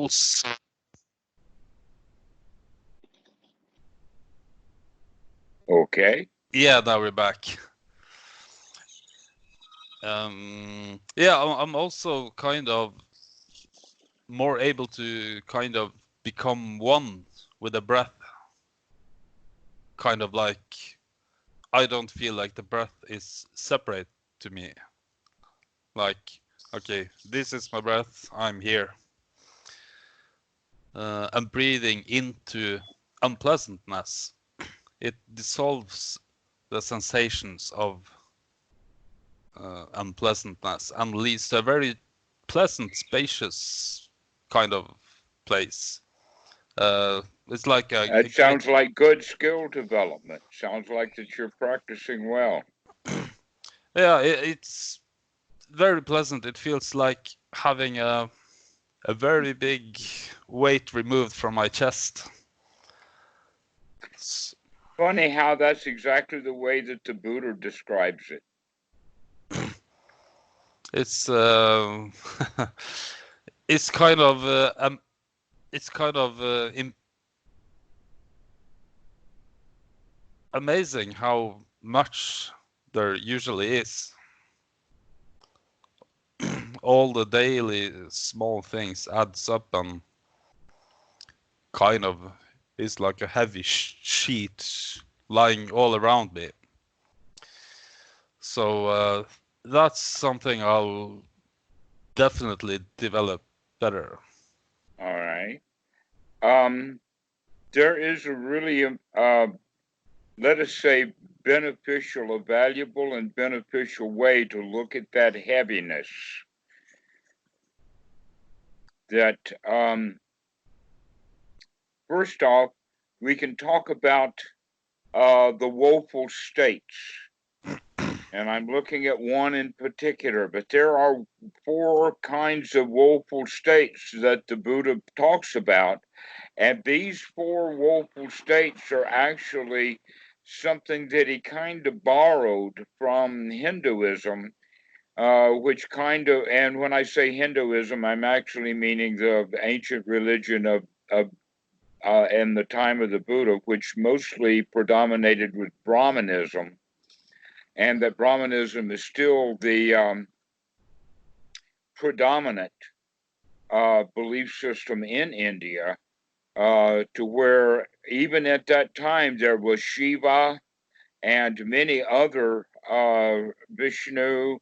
also. Okay. Yeah, now we're back. Yeah, I'm also kind of more able to kind of become one with the breath. Kind of like I don't feel like the breath is separate to me. Like, okay, this is my breath, I'm here. I'm breathing into unpleasantness. It dissolves the sensations of unpleasantness and leads to a very pleasant, spacious kind of place. It's like a That sounds like good skill development. Sounds like that you're practicing well. yeah, it's very pleasant. It feels like having a very big weight removed from my chest. Funny how that's exactly the way that the Buddha describes it. It's it's kind of amazing how much there usually is. All the daily small things adds up and kind of is like a heavy sheet lying all around me. So that's something I'll definitely develop better. All right. There is a really, let us say, beneficial, a valuable and beneficial way to look at that heaviness. That, first off, we can talk about the woeful states. And I'm looking at one in particular, but there are 4 kinds of woeful states that the Buddha talks about. And these 4 woeful states are actually something that he kind of borrowed from Hinduism, which kind of, and when I say Hinduism, I'm actually meaning the ancient religion of in the time of the Buddha, which mostly predominated with Brahmanism, and that Brahmanism is still the predominant belief system in India, to where even at that time there was Shiva and many other Vishnu,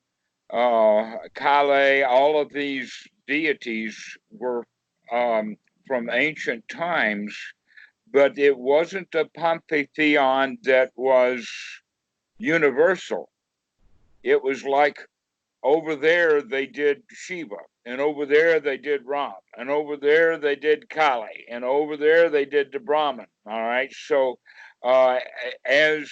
Kali, all of these deities were from ancient times, but it wasn't a pantheon that was universal. It was like over there they did Shiva, and over there they did Ram, and over there they did Kali, and over there they did the Brahman. All right, so as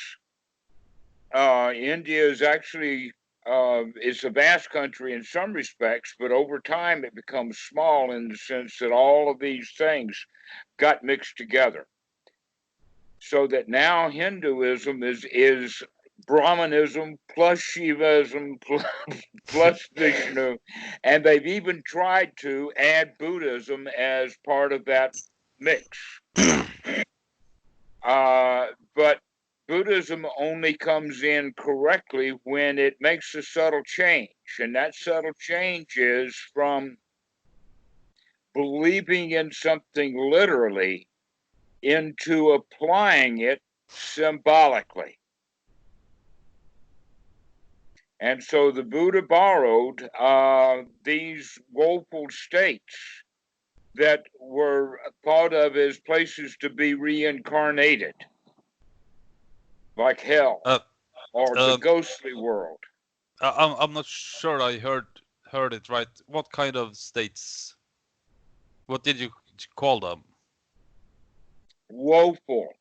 India is actually it's a vast country in some respects, but over time it becomes small in the sense that all of these things got mixed together. So that now Hinduism is Brahmanism plus Shivaism plus Vishnu, and they've even tried to add Buddhism as part of that mix. But Buddhism only comes in correctly when it makes a subtle change, and that subtle change is from believing in something literally into applying it symbolically. And so the Buddha borrowed these woeful states that were thought of as places to be reincarnated, like hell or the ghostly world. I'm not sure I heard it right. What kind of states? What did you call them? Woeful.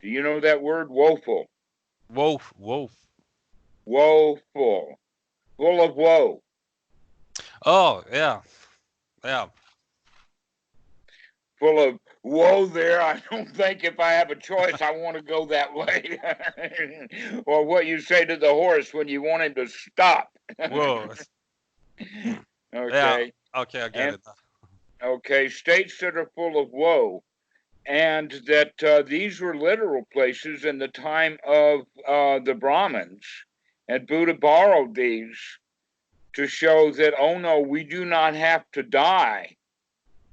Do you know that word, woeful? Woeful. Woeful. Full of woe. Oh, yeah. Yeah. Full of Whoa there, I don't think if I have a choice I want to go that way. Or what you say to the horse when you want him to stop. Whoa. Yeah. Okay. Okay, I get And it. okay, states that are full of woe. And that these were literal places in the time of the Brahmins. And Buddha borrowed these to show that, oh no, we do not have to die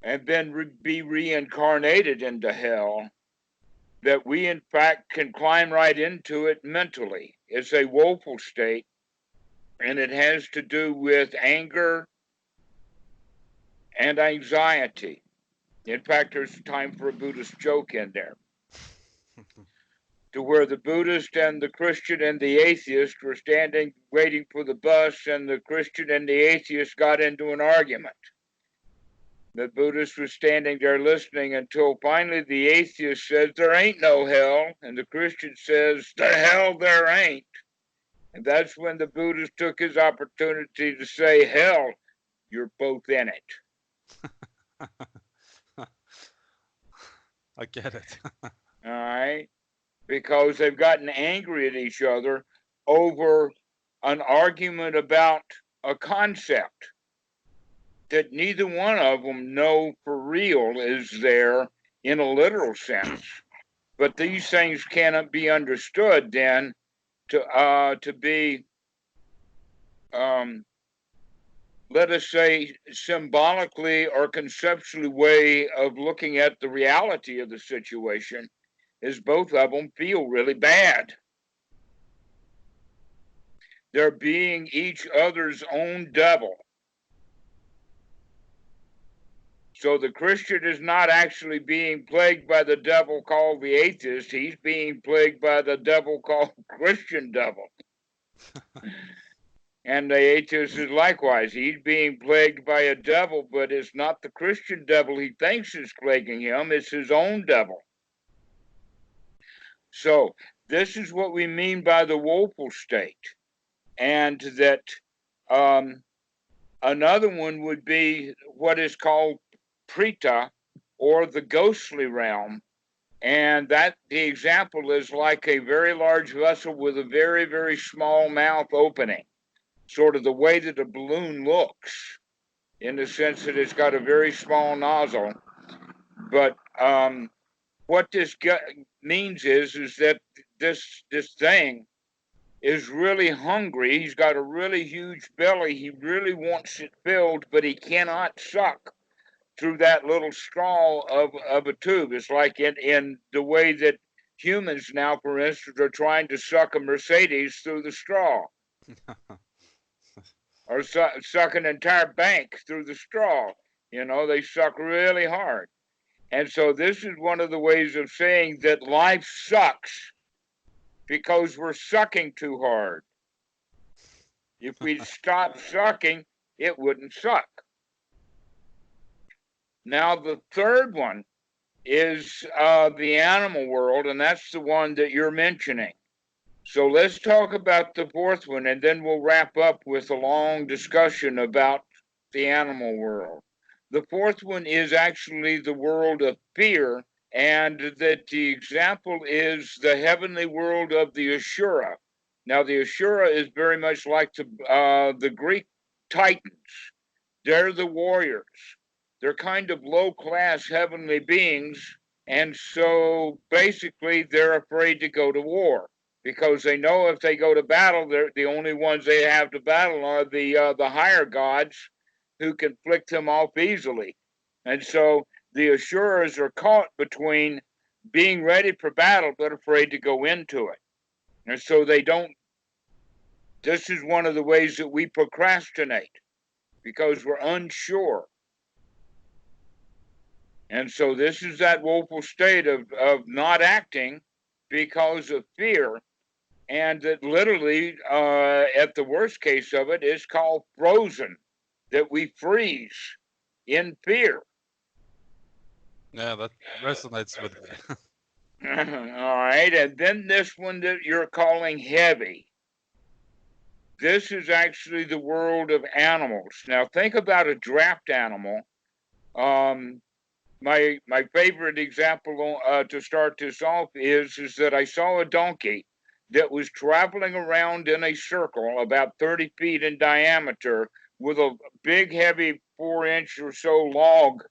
and then be reincarnated into hell, that we in fact can climb right into it mentally. It's a woeful state, and it has to do with anger and anxiety. In fact, there's time for a Buddhist joke in there, to where the Buddhist and the Christian and the atheist were standing waiting for the bus, and the Christian and the atheist got into an argument. The Buddhist was standing there listening until finally the atheist says, there ain't no hell, and the Christian says, the hell there ain't. And that's when the Buddhist took his opportunity to say, hell, you're both in it. I get it. All right? Because they've gotten angry at each other over an argument about a concept that neither one of them know for real is there in a literal sense. But these things cannot be understood then to be, let us say, symbolically or conceptually way of looking at the reality of the situation, is both of them feel really bad. They're being each other's own devil. So the Christian is not actually being plagued by the devil called the atheist. He's being plagued by the devil called Christian devil. And the atheist is likewise. He's being plagued by a devil, but it's not the Christian devil he thinks is plaguing him. It's his own devil. So this is what we mean by the woeful state. And that another one would be what is called preta, or the ghostly realm. And that the example is like a very large vessel with a very, very small mouth opening, sort of the way that a balloon looks, in the sense that it's got a very small nozzle. But what this means is that this thing is really hungry. He's got a really huge belly. He really wants it filled, but he cannot suck through that little straw of a tube. It's like in the way that humans now, for instance, are trying to suck a Mercedes through the straw, or suck an entire bank through the straw. You know, they suck really hard. And so this is one of the ways of saying that life sucks because we're sucking too hard. If we stopped sucking, it wouldn't suck. Now, the third one is the animal world, and that's the one that you're mentioning. So let's talk about the fourth one, and then we'll wrap up with a long discussion about the animal world. The fourth one is actually the world of fear, and that the example is the heavenly world of the Ashura. Now, the Ashura is very much like the Greek Titans. They're the warriors. They're kind of low-class heavenly beings, and so basically they're afraid to go to war because they know if they go to battle, they're the only ones they have to battle are the higher gods, who can flick them off easily. And so the Asuras are caught between being ready for battle but afraid to go into it. And so they don't. This is one of the ways that we procrastinate because we're unsure. And so this is that woeful state of not acting because of fear. And that literally, at the worst case of it, is called frozen, that we freeze in fear. Yeah, that resonates with me. All right. And then this one that you're calling heavy. This is actually the world of animals. Now, think about a draft animal. my favorite example to start this off is that I saw a donkey that was traveling around in a circle about 30 feet in diameter with a big, heavy 4-inch or so log,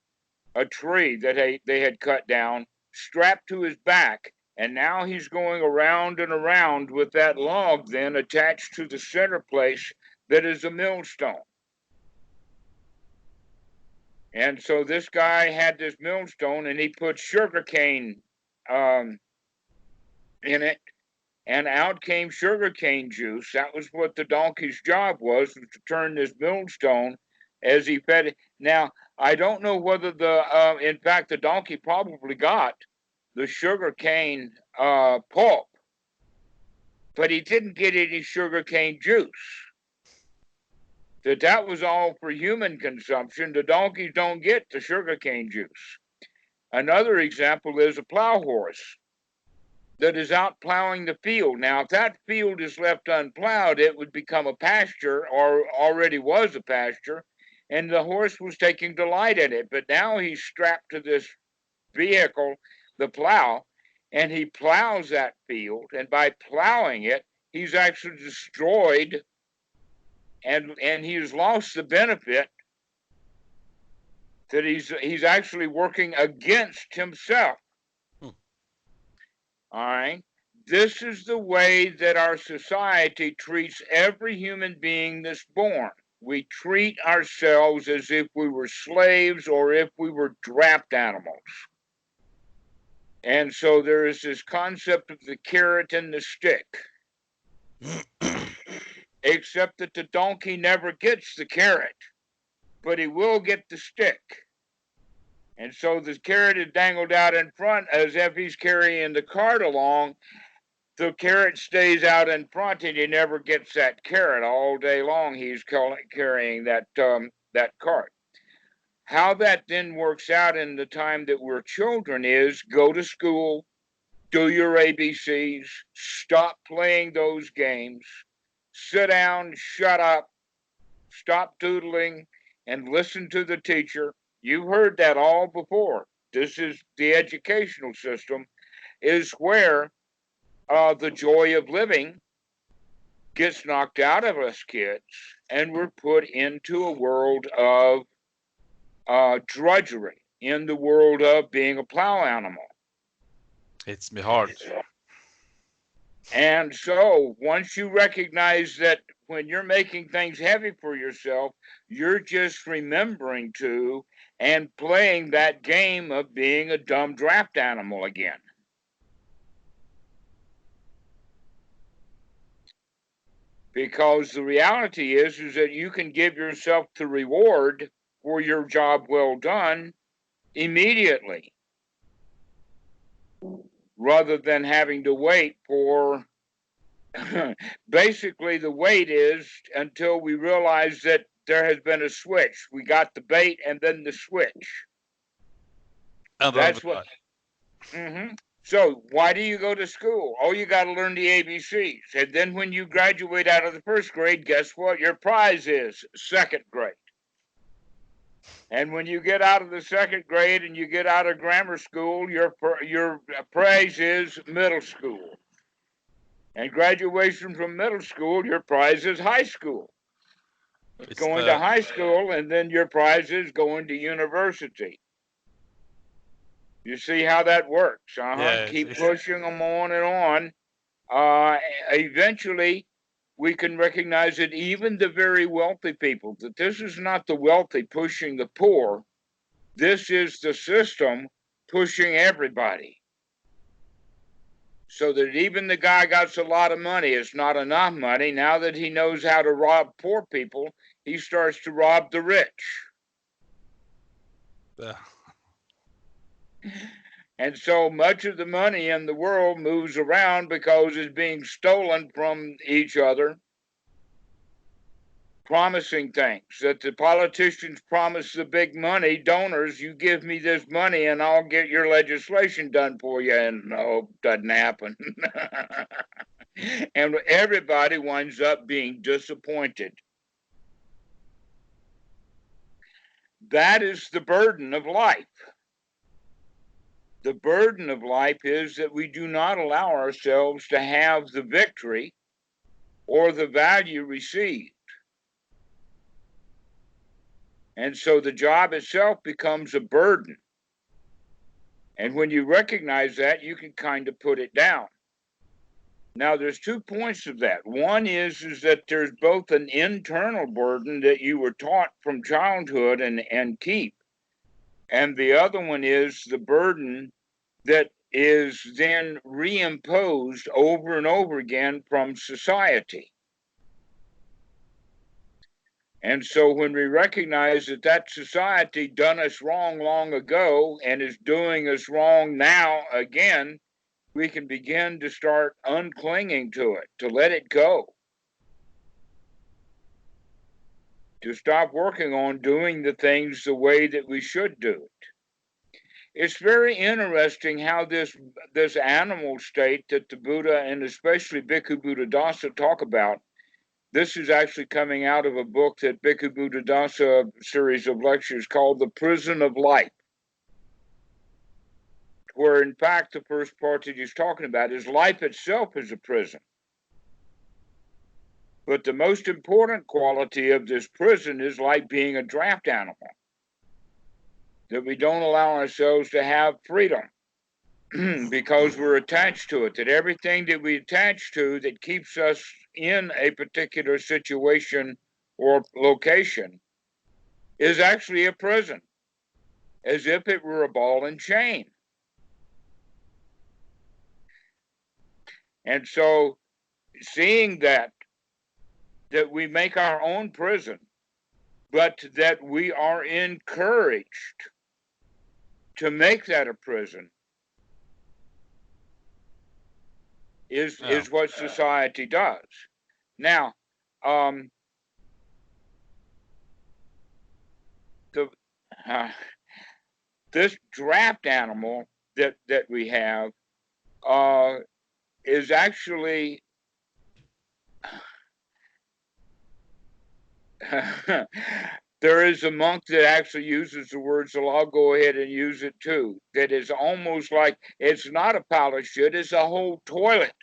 a tree that they had cut down, strapped to his back. And now he's going around and around with that log then attached to the center place that is a millstone. And so this guy had this millstone and he put sugarcane um, in it, and out came sugarcane juice. That was what the donkey's job was to turn this millstone as he fed it. Now, I don't know whether in fact, the donkey probably got the sugarcane pulp, but he didn't get any sugarcane juice. That was all for human consumption. The donkeys don't get the sugarcane juice. Another example is a plow horse that is out plowing the field. Now, if that field is left unplowed, it would become a pasture, or already was a pasture, and the horse was taking delight in it. But now he's strapped to this vehicle, the plow, and he plows that field. And by plowing it, he's actually destroyed and he's lost the benefit that he's actually working against himself. All right. This is the way that our society treats every human being that's born. We treat ourselves as if we were slaves or if we were draft animals. And so there is this concept of the carrot and the stick. Except that the donkey never gets the carrot, but he will get the stick. And so the carrot is dangled out in front as if he's carrying the cart along. The carrot stays out in front, and he never gets that carrot all day long. He's carrying that cart. How that then works out in the time that we're children is go to school, do your ABCs, stop playing those games, sit down, shut up, stop doodling, and listen to the teacher. You've heard that all before. This is the educational system, is where the joy of living gets knocked out of us kids, and we're put into a world of drudgery, in the world of being a plow animal. It's me hard. And so once you recognize that when you're making things heavy for yourself, you're just remembering to and playing that game of being a dumb draft animal again. Because the reality is that you can give yourself the reward for your job well done immediately, rather than having to wait for basically the wait is until we realize that there has been a switch. We got the bait and then the switch. That's what. So why do you go to school? Oh, you got to learn the ABCs. And then when you graduate out of the first grade, guess what? Your prize is second grade. And when you get out of the second grade and you get out of grammar school, your prize is middle school. And graduation from middle school, your prize is high school. It's going to high school, and then your prize is going to university. You see how that works? Yeah, keep pushing them on and on. Eventually, we can recognize that even the very wealthy people, that this is not the wealthy pushing the poor. This is the system pushing everybody. So that even the guy got a lot of money, it's not enough money. Now that he knows how to rob poor people, he starts to rob the rich. Yeah. And so much of the money in the world moves around because it's being stolen from each other, promising things. That the politicians promise the big money donors, you give me this money and I'll get your legislation done for you. And no, doesn't happen. And everybody winds up being disappointed. That is the burden of life. The burden of life is that we do not allow ourselves to have the victory or the value received. And so the job itself becomes a burden. And when you recognize that, you can kind of put it down. Now, there's 2 points of that. One is that there's both an internal burden that you were taught from childhood and keep. And the other one is the burden that is then reimposed over and over again from society. And so when we recognize that that society done us wrong long ago and is doing us wrong now again, we can begin to start unclinging to it, to let it go, to stop working on doing the things the way that we should do it. It's very interesting how this animal state that the Buddha and especially Bhikkhu Buddhadasa talk about. This is actually coming out of a book that Bhikkhu Buddhadasa series of lectures called The Prison of Life, where in fact the first part that he's talking about is life itself is a prison. But the most important quality of this prison is like being a draft animal, that we don't allow ourselves to have freedom because we're attached to it, that everything that we attach to that keeps us in a particular situation or location is actually a prison, as if it were a ball and chain. And so seeing that we make our own prison, but that we are encouraged to make that a prison is what society does. Now, this draft animal that we have is actually there is a monk that actually uses the word, so I'll go ahead and use it too, that is almost like it's not a pile of shit, it's a whole toilet,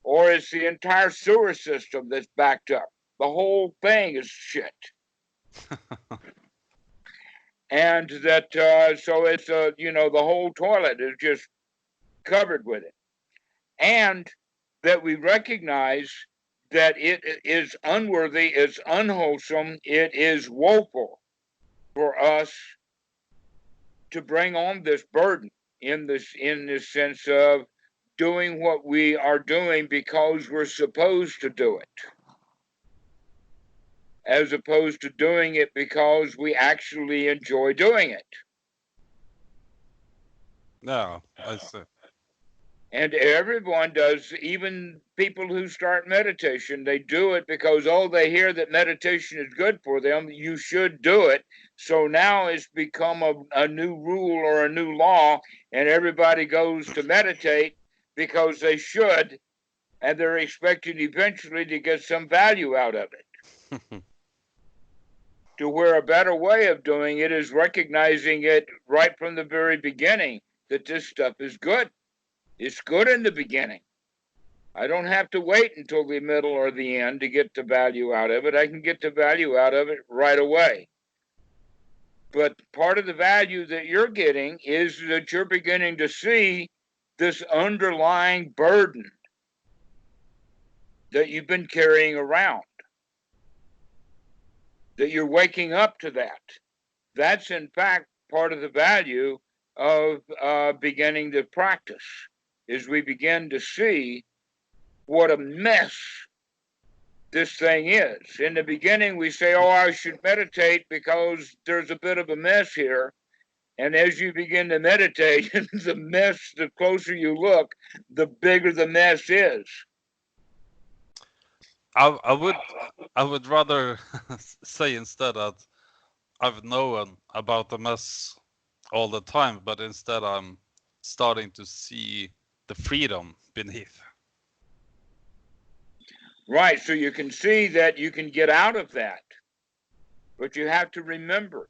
or it's the entire sewer system that's backed up. The whole thing is shit. And that, so it's, the whole toilet is just covered with it. And that we recognize that it is unworthy, it's unwholesome, it is woeful for us to bring on this burden in this sense of doing what we are doing because we're supposed to do it, as opposed to doing it because we actually enjoy doing it. Yeah, I see. And everyone does, even people who start meditation, they do it because, they hear that meditation is good for them. You should do it. So now it's become a new rule or a new law, and everybody goes to meditate because they should, and they're expecting eventually to get some value out of it. To where a better way of doing it is recognizing it right from the very beginning, that this stuff is good. It's good in the beginning. I don't have to wait until the middle or the end to get the value out of it. I can get the value out of it right away. But part of the value that you're getting is that you're beginning to see this underlying burden that you've been carrying around, that you're waking up to that. That's in fact part of the value of beginning to practice, is we begin to see what a mess this thing is. In the beginning, we say, I should meditate because there's a bit of a mess here. And as you begin to meditate, the mess, the closer you look, the bigger the mess is. I would rather say instead that I've known about the mess all the time, but instead I'm starting to see the freedom beneath. Right, so you can see that you can get out of that, but you have to remember.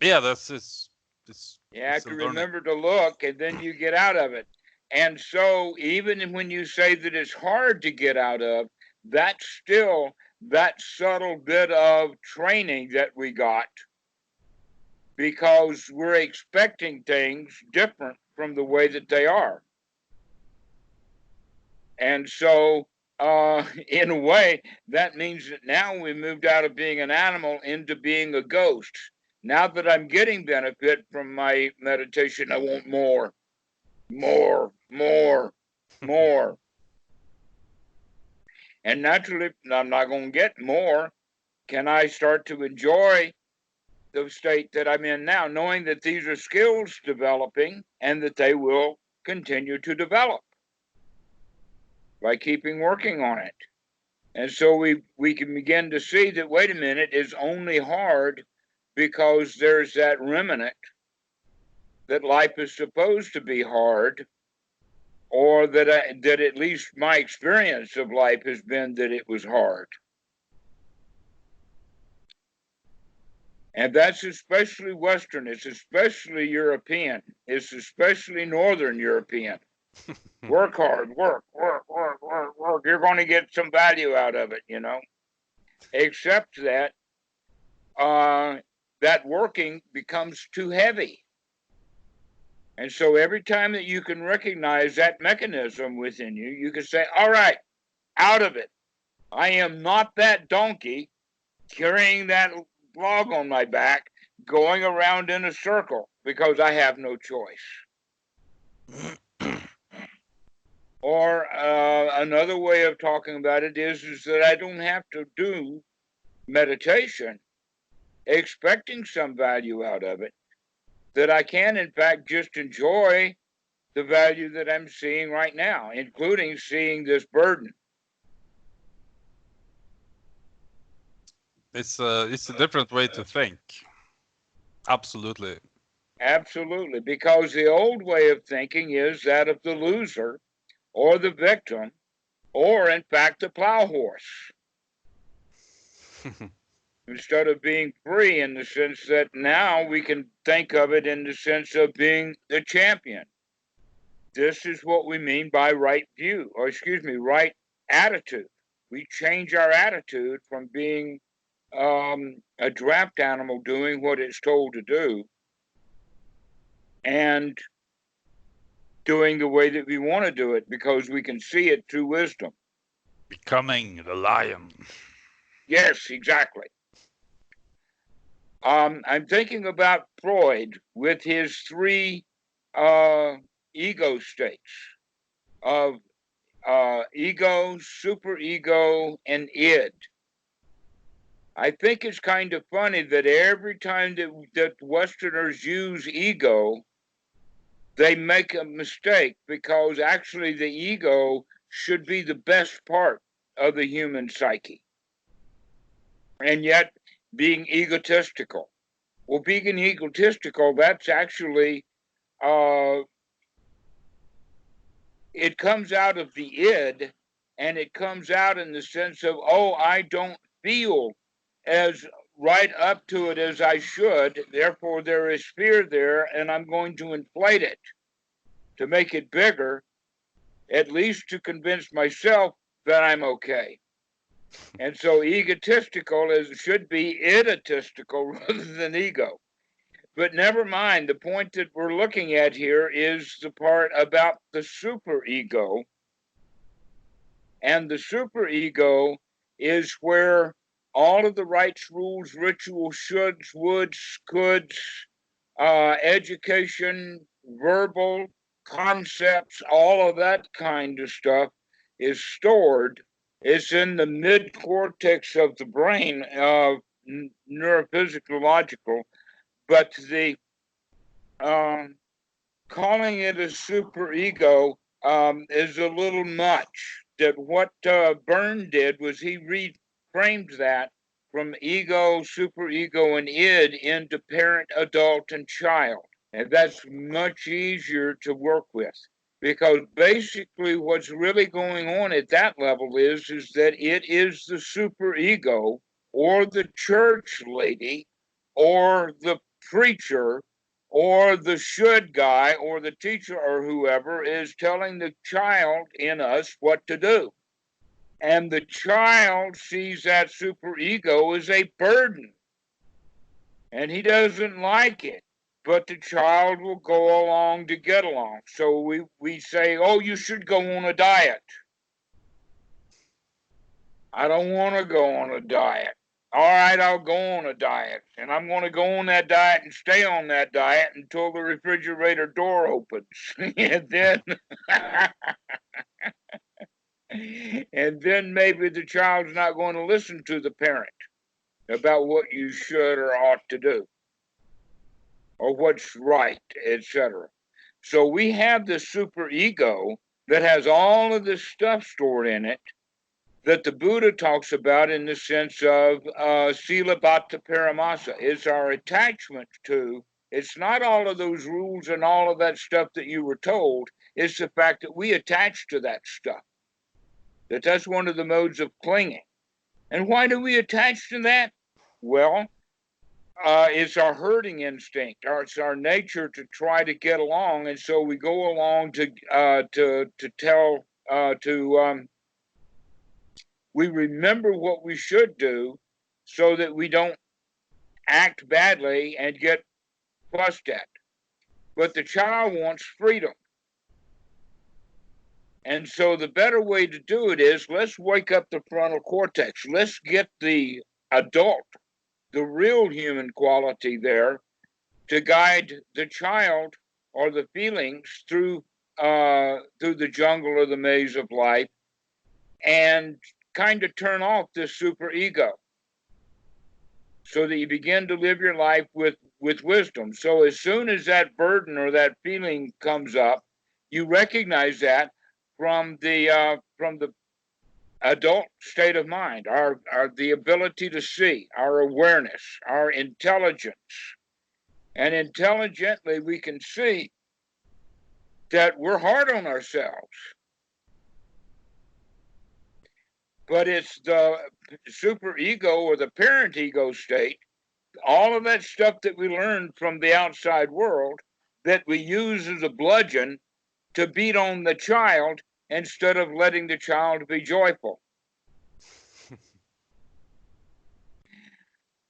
Yeah, that's You have to remember to look, and then you get out of it. And so even when you say that it's hard to get out of, that's still that subtle bit of training that we got, because we're expecting things different from the way that they are. And so, in a way, that means that now we moved out of being an animal into being a ghost. Now that I'm getting benefit from my meditation, I want more, more, more, more. And naturally, I'm not going to get more. Can I start to enjoy the state that I'm in now, knowing that these are skills developing and that they will continue to develop by keeping working on it? And so we can begin to see that, wait a minute, it's only hard because there's that remnant that life is supposed to be hard, or that at least my experience of life has been that it was hard. And that's especially Western, it's especially European, it's especially Northern European. Work hard, work. You're going to get some value out of it, you know. Except that that working becomes too heavy. And so every time that you can recognize that mechanism within you, you can say, all right, out of it. I am not that donkey carrying that log on my back, going around in a circle because I have no choice. Or another way of talking about it is that I don't have to do meditation expecting some value out of it, that I can, in fact, just enjoy the value that I'm seeing right now, including seeing this burden. It's a different way to think. Absolutely. Absolutely, because the old way of thinking is that of the loser or the victim, or in fact the plow horse. Instead of being free, in the sense that now we can think of it in the sense of being the champion. This is what we mean by right view, or excuse me, right attitude. We change our attitude from being a draft animal doing what it's told to do and doing the way that we want to do it, because we can see it through wisdom. Becoming the lion. Yes, exactly. I'm thinking about Freud with his three ego states of ego, superego, and id. I think it's kind of funny that every time that Westerners use ego, they make a mistake, because actually the ego should be the best part of the human psyche. And yet being egotistical. Well, being egotistical, that's actually, it comes out of the id, and it comes out in the sense of, oh, I don't feel as right up to it as I should, therefore there is fear there, and I'm going to inflate it to make it bigger, at least to convince myself that I'm okay. And so egotistical should be idotistical rather than ego. But never mind, the point that we're looking at here is the part about the superego. And the superego is where all of the rights, rules, rituals, shoulds, woulds, coulds, education, verbal concepts, all of that kind of stuff is stored. It's in the mid cortex of the brain, neurophysiological, but the calling it a superego is a little much. That what Byrne did was he reframed that from ego, superego, and id into parent, adult, and child. And that's much easier to work with, because basically what's really going on at that level is that it is the superego, or the church lady, or the preacher, or the should guy or the teacher or whoever is telling the child in us what to do. And the child sees that superego as a burden, and he doesn't like it. But the child will go along to get along. So we say, oh, you should go on a diet. I don't want to go on a diet. All right, I'll go on a diet. And I'm going to go on that diet and stay on that diet until the refrigerator door opens. and then and then maybe the child's not going to listen to the parent about what you should or ought to do or what's right, etc. So we have this superego that has all of this stuff stored in it that the Buddha talks about in the sense of sila bhatta paramasa. It's our attachment to, it's not all of those rules and all of that stuff that you were told. It's the fact that we attach to that stuff. That's one of the modes of clinging. And why do we attach to that? Well, it's our herding instinct. It's our nature to try to get along, and so we go along we remember what we should do, so that we don't act badly and get fussed at. But the child wants freedom. And so the better way to do it is, let's wake up the frontal cortex. Let's get the adult, the real human quality there, to guide the child or the feelings through the jungle or the maze of life, and kind of turn off this superego, so that you begin to live your life with wisdom. So as soon as that burden or that feeling comes up, you recognize that from the adult state of mind, our the ability to see, our awareness, our intelligence. And intelligently we can see that we're hard on ourselves. But it's the superego or the parent ego state, all of that stuff that we learned from the outside world, that we use as a bludgeon to beat on the child instead of letting the child be joyful.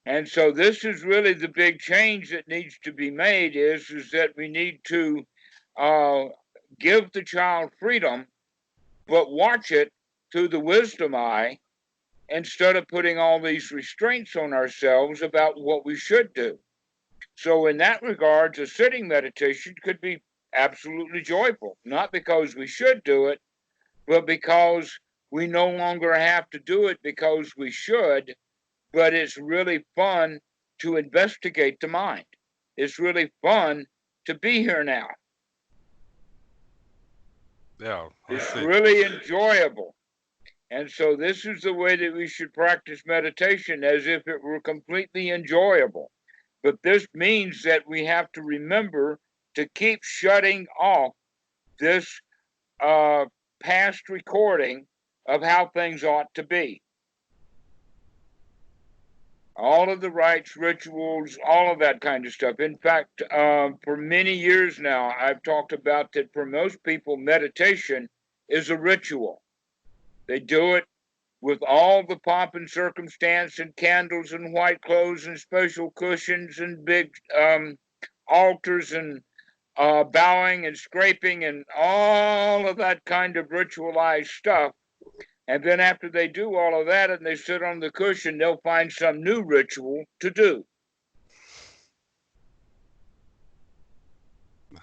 And so this is really the big change that needs to be made, is that we need to give the child freedom, but watch it through the wisdom eye, instead of putting all these restraints on ourselves about what we should do. So in that regard, a sitting meditation could be absolutely joyful, not because we should do it, but because we no longer have to do it because we should, but it's really fun to investigate the mind. It's really fun to be here now. Yeah, it's really enjoyable. And so this is the way that we should practice meditation, as if it were completely enjoyable. But this means that we have to remember to keep shutting off this past recording of how things ought to be. All of the rites, rituals, all of that kind of stuff. In fact, for many years now, I've talked about that for most people, meditation is a ritual. They do it with all the pomp and circumstance and candles and white clothes and special cushions and big altars and bowing and scraping and all of that kind of ritualized stuff. And then after they do all of that and they sit on the cushion, they'll find some new ritual to do.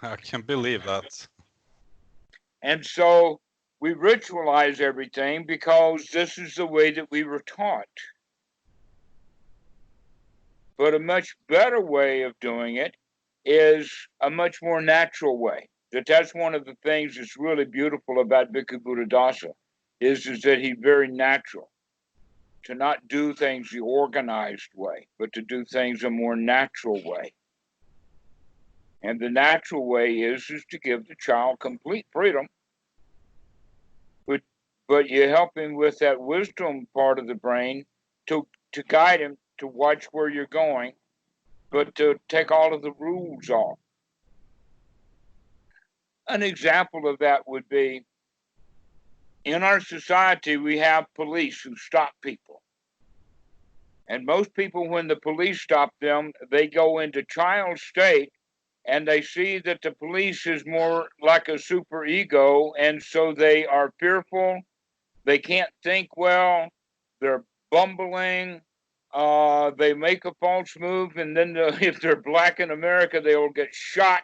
I can believe that. And so we ritualize everything because this is the way that we were taught. But a much better way of doing it is a much more natural way. That's one of the things that's really beautiful about Bhikkhu Buddhadasa, is that he's very natural. To not do things the organized way, but to do things a more natural way. And the natural way is to give the child complete freedom, but you help him with that wisdom part of the brain to guide him, to watch where you're going, but to take all of the rules off. An example of that would be, in our society, we have police who stop people. And most people, when the police stop them, they go into child state, and they see that the police is more like a super ego, and so they are fearful. They can't think well. They're bumbling. They make a false move, and then if they're black in America, they will get shot.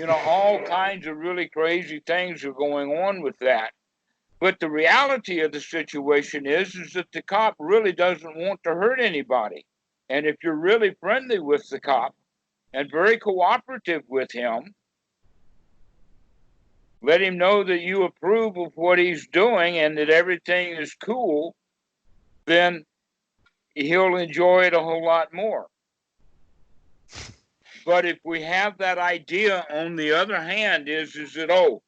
All kinds of really crazy things are going on with that. But the reality of the situation is that the cop really doesn't want to hurt anybody. And if you're really friendly with the cop and very cooperative with him, let him know that you approve of what he's doing and that everything is cool, then he'll enjoy it a whole lot more. But if we have that idea, on the other hand, is that,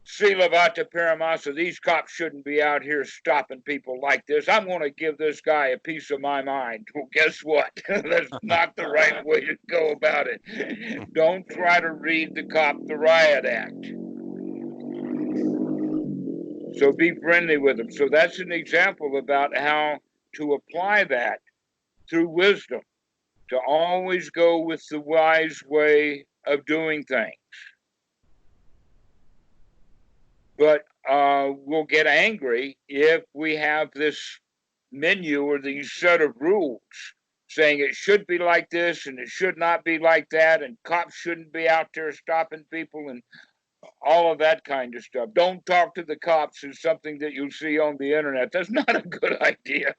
see, Levata Paramasa, these cops shouldn't be out here stopping people like this. I'm going to give this guy a piece of my mind. Well, guess what? That's not the right way to go about it. Don't try to read the cop the riot act. So be friendly with them. So that's an example about how to apply that through wisdom, to always go with the wise way of doing things. But we'll get angry if we have this menu or these set of rules saying it should be like this and it should not be like that, and cops shouldn't be out there stopping people and all of that kind of stuff. Don't talk to the cops is something that you'll see on the internet. That's not a good idea.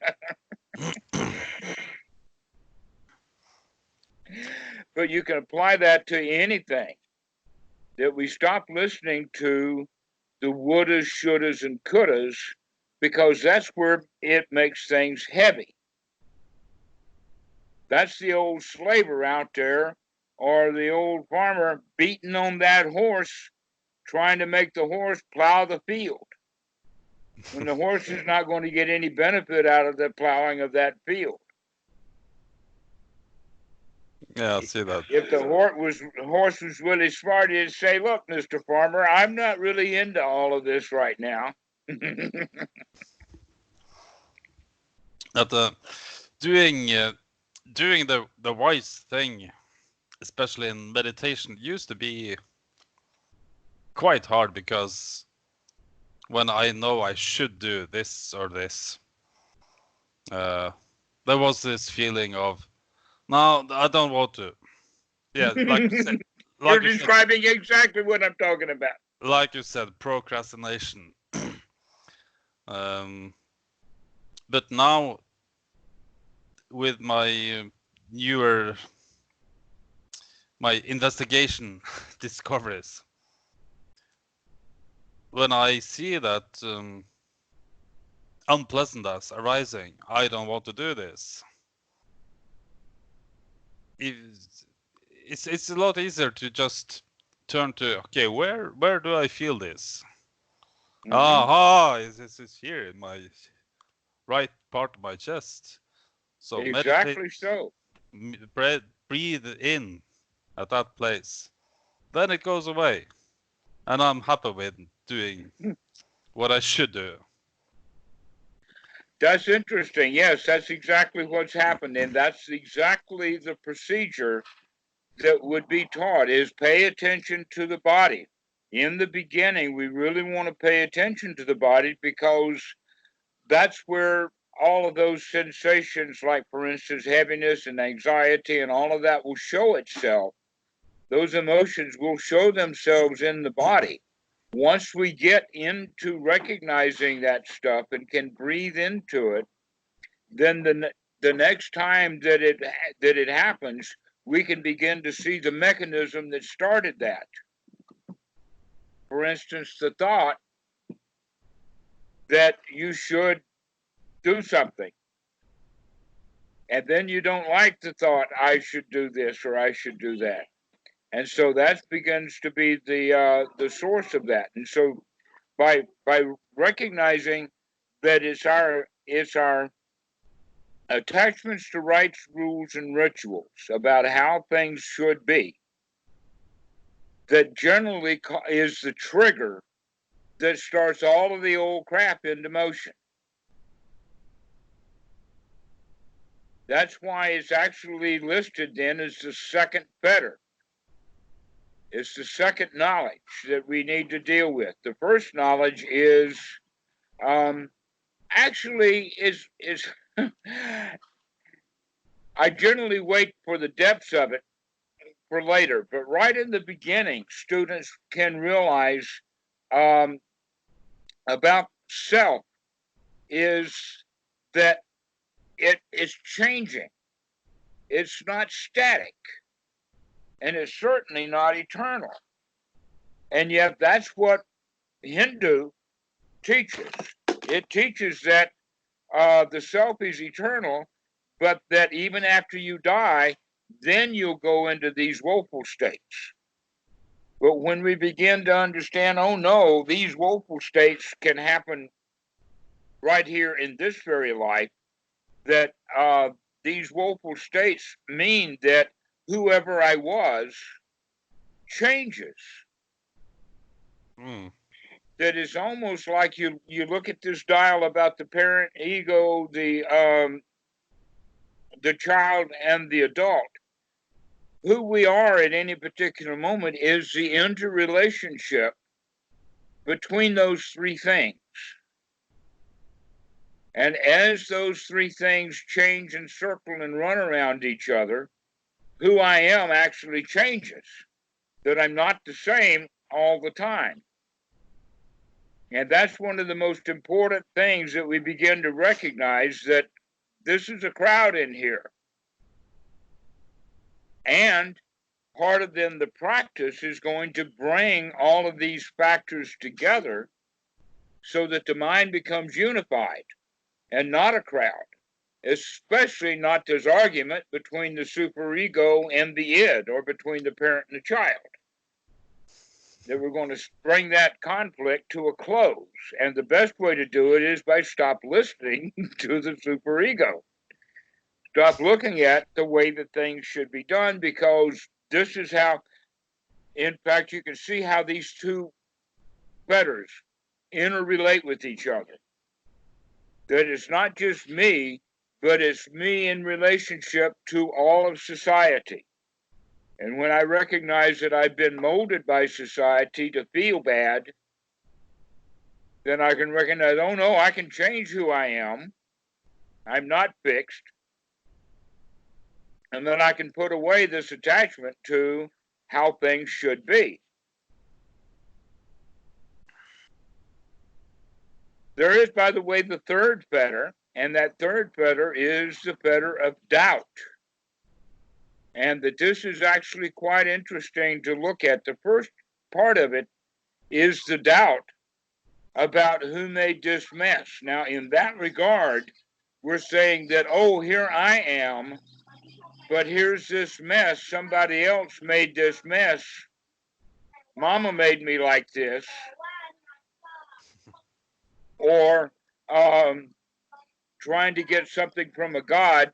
But you can apply that to anything, that we stop listening to the wouldas, shouldas, and couldas, because that's where it makes things heavy. That's the old slaver out there, or the old farmer beating on that horse, trying to make the horse plow the field, when the horse is not going to get any benefit out of the plowing of that field. Yeah, I see that. If the horse was really smart, he'd say, "Look, Mr. Farmer, I'm not really into all of this right now." That doing the wise thing, especially in meditation, used to be quite hard, because when I know I should do this or this, there was this feeling of, no, I don't want to. Yeah, like you said, You're describing exactly what I'm talking about. Like you said, procrastination. But now, with my my investigation discoveries, when I see that unpleasantness arising, I don't want to do this. It's a lot easier to just turn to, okay, where do I feel this? Mm-hmm. It's here in my right part of my chest. So exactly so. Breathe in at that place. Then it goes away, and I'm happy with doing what I should do. That's interesting. Yes, that's exactly what's happened, and that's exactly the procedure that would be taught, is pay attention to the body. In the beginning, we really want to pay attention to the body, because that's where all of those sensations, like, for instance, heaviness and anxiety and all of that, will show itself. Those emotions will show themselves in the body. Once we get into recognizing that stuff and can breathe into it, then the next time that it happens, we can begin to see the mechanism that started that. For instance, the thought that you should do something, and then you don't like the thought, I should do this or I should do that. And so that begins to be the source of that. And so by recognizing that it's our attachments to rites, rules, and rituals about how things should be, that generally is the trigger that starts all of the old crap into motion. That's why it's actually listed then as the second fetter. It's the second knowledge that we need to deal with. The first knowledge is actually is I generally wait for the depths of it for later, but right in the beginning, students can realize about self is that it is changing. It's not static, and it's certainly not eternal. And yet, that's what Hindu teaches. It teaches that the self is eternal, but that even after you die, then you'll go into these woeful states. But when we begin to understand, oh no, these woeful states can happen right here in this very life, that these woeful states mean that whoever I was changes. That is almost like you look at this dial about the parent, ego, the child, and the adult. Who we are at any particular moment is the interrelationship between those three things. And as those three things change and circle and run around each other, who I am actually changes. That I'm not the same all the time. And that's one of the most important things that we begin to recognize, that this is a crowd in here. And part of then the practice is going to bring all of these factors together so that the mind becomes unified and not a crowd, especially not this argument between the superego and the id, or between the parent and the child. That we're going to bring that conflict to a close. And the best way to do it is by stop listening to the superego. Stop looking at the way that things should be done, because this is how, in fact, you can see how these two fetters interrelate with each other. That it's not just me, but it's me in relationship to all of society. And when I recognize that I've been molded by society to feel bad, then I can recognize, oh no, I can change who I am. I'm not fixed. And then I can put away this attachment to how things should be. There is, by the way, the third fetter, and that third fetter is the fetter of doubt. And that this is actually quite interesting to look at. The first part of it is the doubt about who made this mess. Now, in that regard, we're saying that, oh, here I am, but here's this mess. Somebody else made this mess. Mama made me like this. Or trying to get something from a God.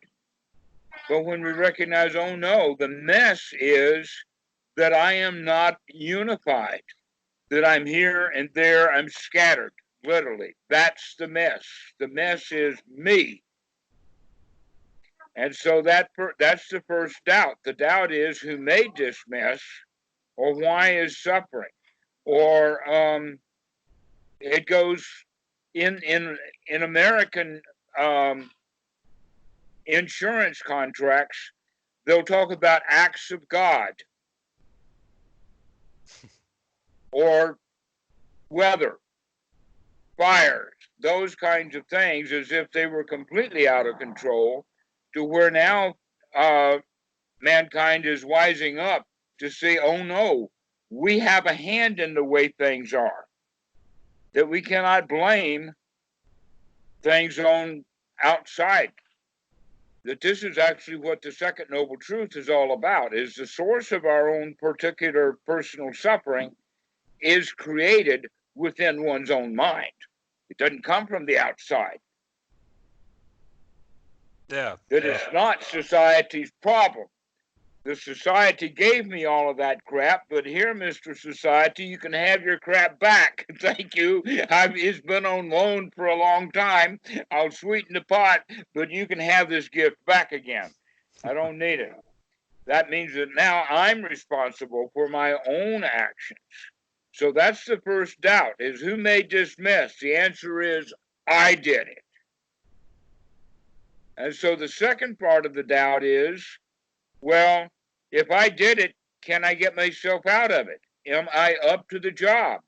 But when we recognize, oh no, the mess is that I am not unified, that I'm here and there, I'm scattered, literally. That's the mess. The mess is me. And so that's the first doubt. The doubt is, who made this mess, or why is suffering? Or it goes in American insurance contracts, they'll talk about acts of God, or weather, fires, those kinds of things, as if they were completely out of control, to where now mankind is wising up to say, oh no, we have a hand in the way things are, that we cannot blame things on outside. That this is actually what the second noble truth is all about, is the source of our own particular personal suffering is created within one's own mind. It doesn't come from the outside. Yeah. That Yeah. it's not society's problem. The society gave me all of that crap, but here, Mr. Society, you can have your crap back. Thank you. It's been on loan for a long time. I'll sweeten the pot, but you can have this gift back again. I don't need it. That means that now I'm responsible for my own actions. So that's the first doubt, is who made this mess? The answer is, I did it. And so the second part of the doubt is, well, if I did it, can I get myself out of it? Am I up to the job?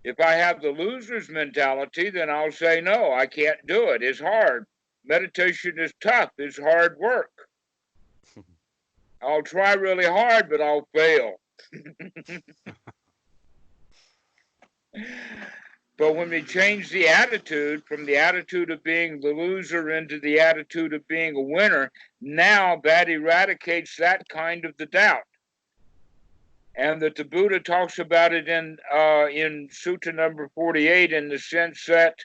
If I have the loser's mentality, then I'll say, no, I can't do it. It's hard. Meditation is tough. It's hard work. I'll try really hard, but I'll fail. But when we change the attitude from the attitude of being the loser into the attitude of being a winner, now that eradicates that kind of the doubt. And that the Buddha talks about it in Sutta number 48 in the sense that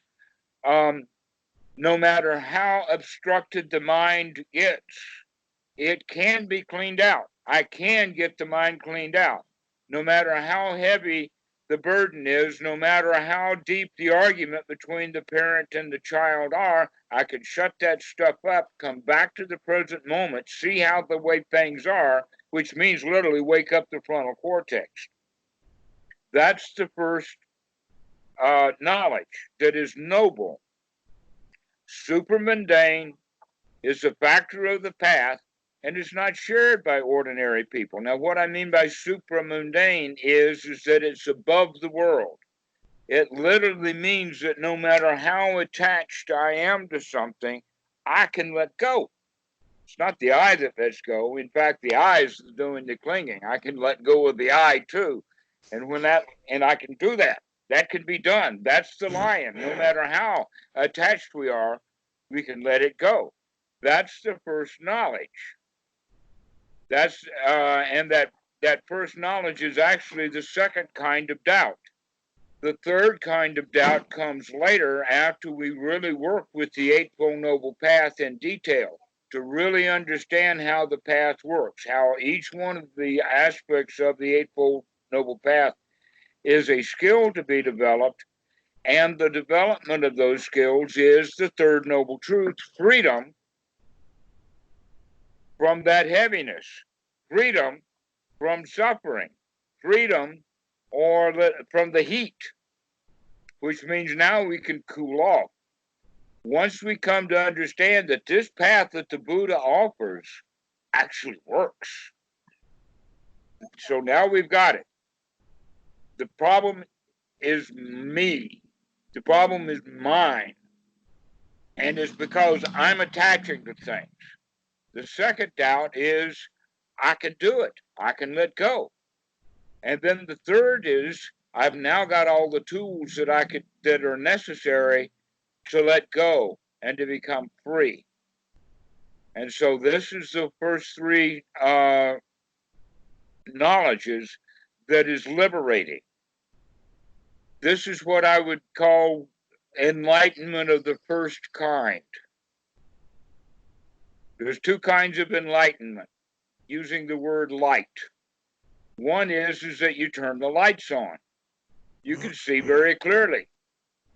no matter how obstructed the mind gets, it can be cleaned out. I can get the mind cleaned out. No matter how heavy the burden is, no matter how deep the argument between the parent and the child are, I can shut that stuff up, come back to the present moment, see how the way things are, which means literally wake up the frontal cortex. That's the first knowledge that is noble. Super mundane is a factor of the path and is not shared by ordinary people. Now, what I mean by supramundane is that it's above the world. It literally means that no matter how attached I am to something, I can let go. It's not the I that lets go. In fact, the I is doing the clinging. I can let go of the I too. And I can do that. That can be done. That's the lion. No matter how attached we are, we can let it go. That's the first knowledge. And that first knowledge is actually the second kind of doubt. The third kind of doubt comes later after we really work with the Eightfold Noble Path in detail to really understand how the path works, how each one of the aspects of the Eightfold Noble Path is a skill to be developed, and the development of those skills is the third noble truth, freedom from that heaviness, freedom from suffering, freedom from the heat, which means now we can cool off. Once we come to understand that this path that the Buddha offers actually works. So now we've got it. The problem is me. The problem is mine. And it's because I'm attaching to things. The second doubt is I can do it. I can let go. And then the third is I've now got all the tools that are necessary to let go and to become free. And so this is the first three knowledges that is liberating. This is what I would call enlightenment of the first kind. There's two kinds of enlightenment, using the word light. One is that you turn the lights on. You can see very clearly.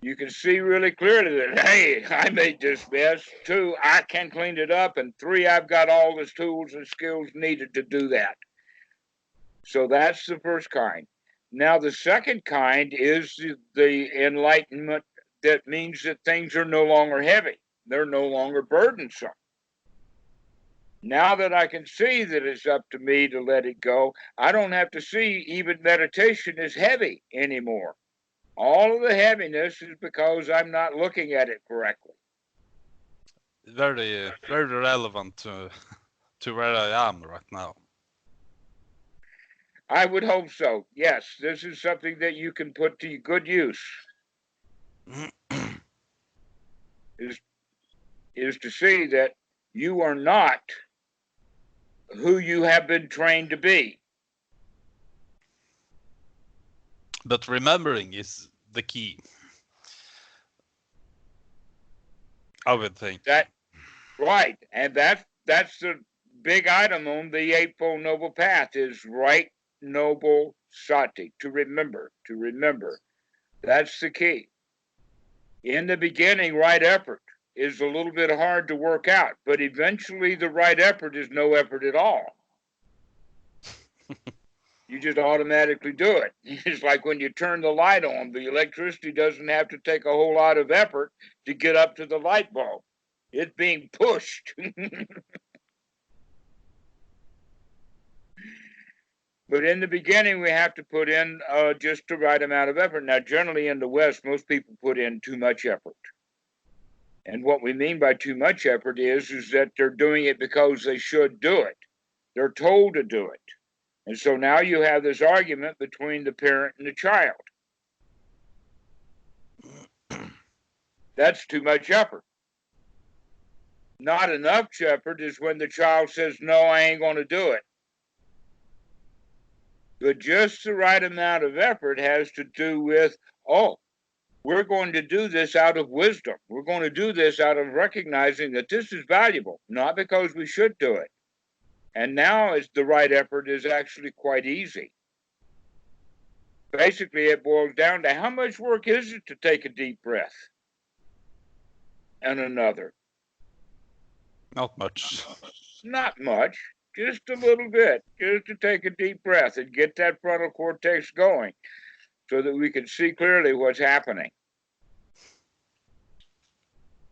You can see really clearly that, hey, I made this mess. 2, I can clean it up. And 3, I've got all the tools and skills needed to do that. So that's the first kind. Now, the second kind is the enlightenment that means that things are no longer heavy. They're no longer burdensome. Now that I can see that it's up to me to let it go, I don't have to see even meditation as heavy anymore. All of the heaviness is because I'm not looking at it correctly. Very, very relevant to where I am right now. I would hope so. Yes, this is something that you can put to good use. is to see that you are not who you have been trained to be. But remembering is the key, I would think. That Right, and that's the big item on the Eightfold Noble Path is right noble sati, to remember, to remember. That's the key. In the beginning, right effort is a little bit hard to work out, but eventually the right effort is no effort at all. You just automatically do it. It's like when you turn the light on, the electricity doesn't have to take a whole lot of effort to get up to the light bulb. It's being pushed. But in the beginning, we have to put in just the right amount of effort. Now, generally in the West, most people put in too much effort. And what we mean by too much effort is that they're doing it because they should do it. They're told to do it. And so now you have this argument between the parent and the child. That's too much effort. Not enough effort is when the child says, no, I ain't going to do it. But just the right amount of effort has to do with, oh, we're going to do this out of wisdom. We're going to do this out of recognizing that this is valuable, not because we should do it. And now the right effort is actually quite easy. Basically, it boils down to how much work is it to take a deep breath and another? Not much. Not much, just a little bit, just to take a deep breath and get that frontal cortex going so that we can see clearly what's happening.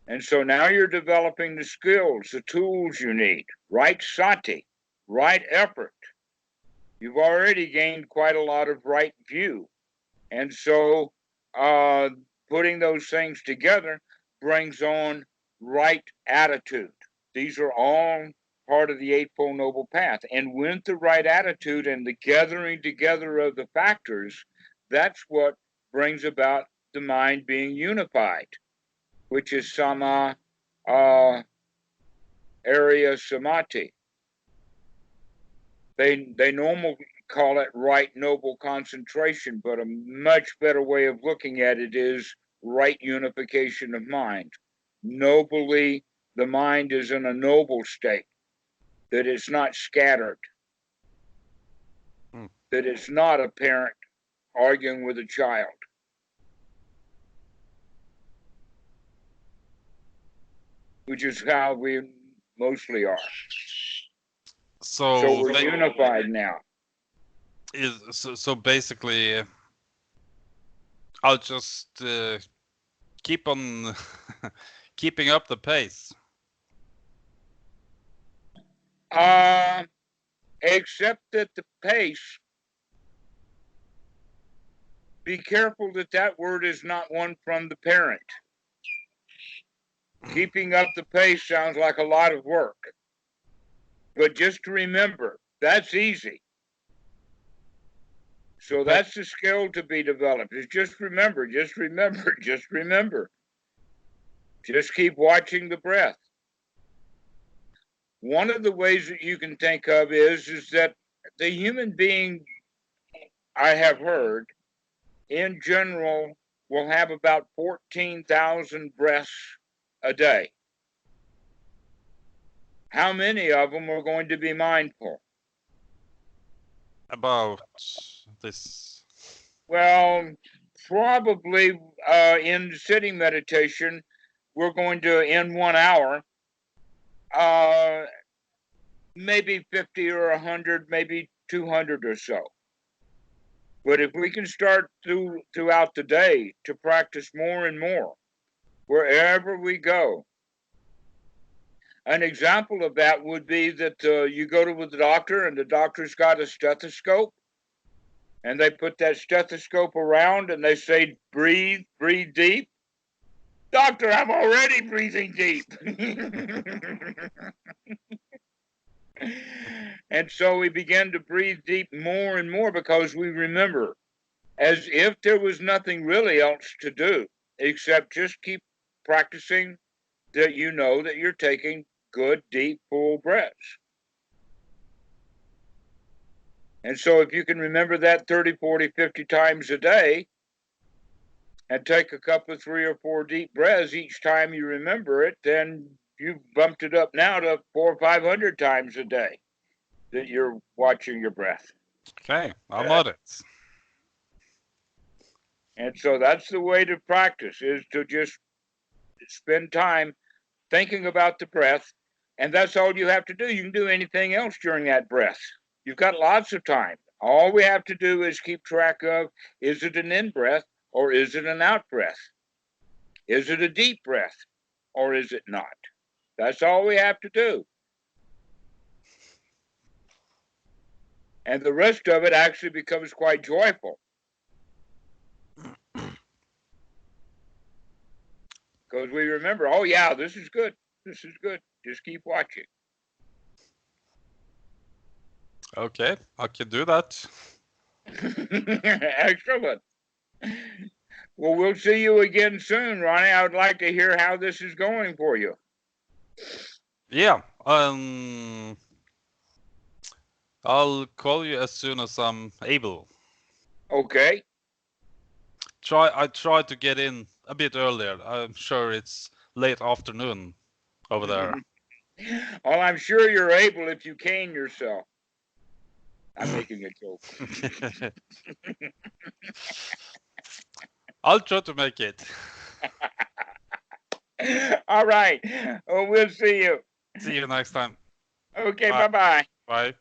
And so now you're developing the skills, the tools you need, right sati, right effort. You've already gained quite a lot of right view. And so putting those things together brings on right attitude. These are all part of the Eightfold Noble Path. And with the right attitude and the gathering together of the factors, that's what brings about the mind being unified, which is sama area samadhi. They normally call it right noble concentration, but a much better way of looking at it is right unification of mind. Nobly, the mind is in a noble state, that it's not scattered, that it's not a parent arguing with a child. Which is how we mostly are. So we're unified now. So basically, I'll just keep on keeping up the pace. Except that the pace, be careful that that word is not one from the parent. Keeping up the pace sounds like a lot of work. But just to remember, that's easy. So that's the skill to be developed, is just remember, just remember, just remember. Just keep watching the breath. One of the ways that you can think of is that the human being, I have heard, in general, will have about 14,000 breaths a day. How many of them are going to be mindful? About this? Well, probably in sitting meditation, we're going to, in 1 hour, maybe 50 or 100, maybe 200 or so. But if we can start throughout the day to practice more and more, wherever we go. An example of that would be that you go to the doctor and the doctor's got a stethoscope and they put that stethoscope around and they say, breathe, breathe deep. Doctor, I'm already breathing deep. And so we begin to breathe deep more and more because we remember, as if there was nothing really else to do except just keep practicing that you know that you're taking good, deep, full breaths. And so if you can remember that 30, 40, 50 times a day and take a couple of 3 or 4 deep breaths each time you remember it, then you bumped it up now to 400 or 500 times a day that you're watching your breath. Okay, I'm on it. And so that's the way to practice, is to just spend time thinking about the breath. And that's all you have to do. You can do anything else during that breath. You've got lots of time. All we have to do is keep track of, is it an in breath or is it an out breath? Is it a deep breath or is it not? That's all we have to do. And the rest of it actually becomes quite joyful. Because we remember, oh yeah, this is good. This is good. Just keep watching. Okay, I can do that. Excellent. Well, we'll see you again soon, Ronny. I would like to hear how this is going for you. Yeah, I'll call you as soon as I'm able. Okay. I try to get in a bit earlier. I'm sure it's late afternoon over there. Well, I'm sure you're able if you cane yourself. I'm making a joke. I'll try to make it. All right. Well, we'll see you. See you next time. Okay, Bye. bye-bye. Bye.